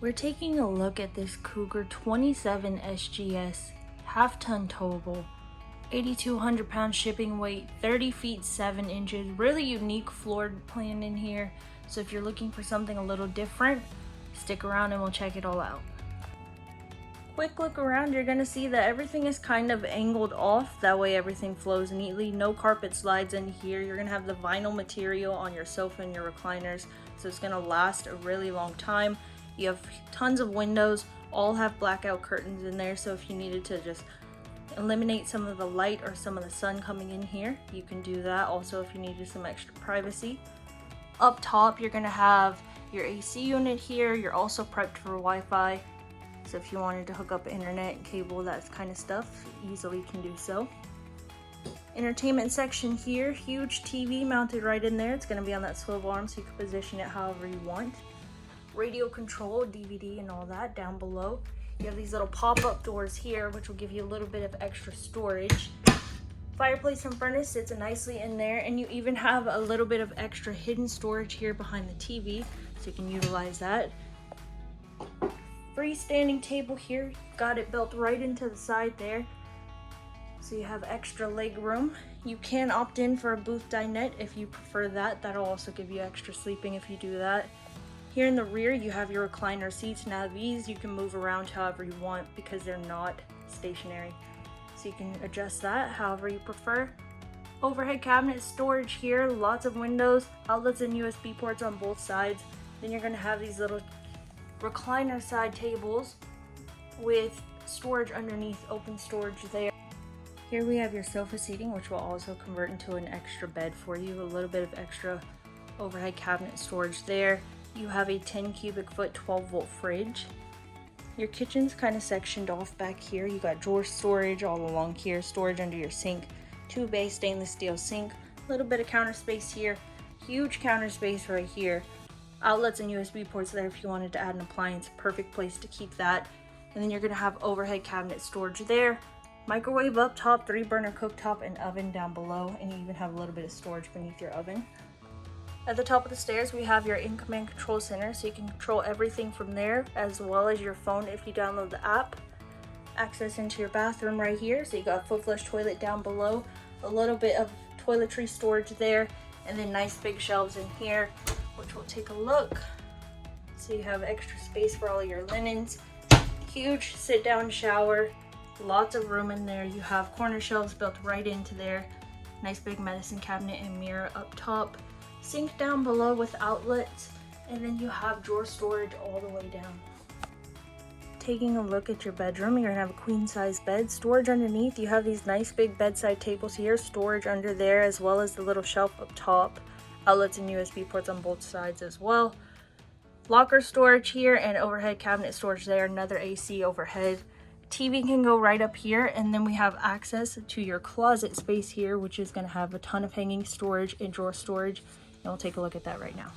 We're taking a look at this Cougar 27SGS half-ton towable, 8,200 pound shipping weight, 30 feet 7 inches, really unique floor plan in here. So if you're looking for something a little different, stick around and we'll check it all out. Quick look around, you're gonna see that everything is kind of angled off, that way everything flows neatly. No carpet slides in here. You're gonna have the vinyl material on your sofa and your recliners, so it's gonna last a really long time. You have tons of windows, all have blackout curtains in there, so if you needed to just eliminate some of the light or some of the sun coming in here, you can do that. Also, if you needed some extra privacy. Up top, you're gonna have your AC unit here. You're also prepped for Wi-Fi, so if you wanted to hook up internet, cable, that kind of stuff, easily can do so. Entertainment section here, huge TV mounted right in there. It's gonna be on that swivel arm, so you can position it however you want. Radio control, DVD and all that down below. You have these little pop-up doors here, which will give you a little bit of extra storage. Fireplace and furnace sits nicely in there, and you even have a little bit of extra hidden storage here behind the TV, so you can utilize that. Freestanding table here, got it built right into the side there, so you have extra leg room. You can opt in for a booth dinette if you prefer that. That'll also give you extra sleeping if you do that. Here in the rear, you have your recliner seats. Now these you can move around however you want because they're not stationary. So you can adjust that however you prefer. Overhead cabinet storage here, lots of windows, outlets and USB ports on both sides. Then you're gonna have these little recliner side tables with storage underneath, open storage there. Here we have your sofa seating, which will also convert into an extra bed for you. A little bit of extra overhead cabinet storage there. You have a 10 cubic foot 12 volt fridge. Your kitchen's kind of sectioned off back here. You got drawer storage all along here, storage under your sink, 2-bay stainless steel sink, a little bit of counter space here, huge counter space right here. Outlets and USB ports there if you wanted to add an appliance, perfect place to keep that. And then you're gonna have overhead cabinet storage there. Microwave up top, 3-burner cooktop and oven down below, and you even have a little bit of storage beneath your oven. At the top of the stairs, we have your in-command control center, so you can control everything from there, as well as your phone if you download the app. Access into your bathroom right here, so you got a foot flush toilet down below, a little bit of toiletry storage there, and then nice big shelves in here, which we'll take a look. So you have extra space for all your linens, huge sit-down shower, lots of room in there. You have corner shelves built right into there, nice big medicine cabinet and mirror up top. Sink down below with outlets, and then you have drawer storage all the way down. Taking a look at your bedroom, you're gonna have a queen size bed, storage underneath. You have these nice big bedside tables here, storage under there, as well as the little shelf up top. Outlets and USB ports on both sides as well. Locker storage here and overhead cabinet storage there, another AC overhead. TV can go right up here, and then we have access to your closet space here, which is gonna have a ton of hanging storage and drawer storage. And we'll take a look at that right now.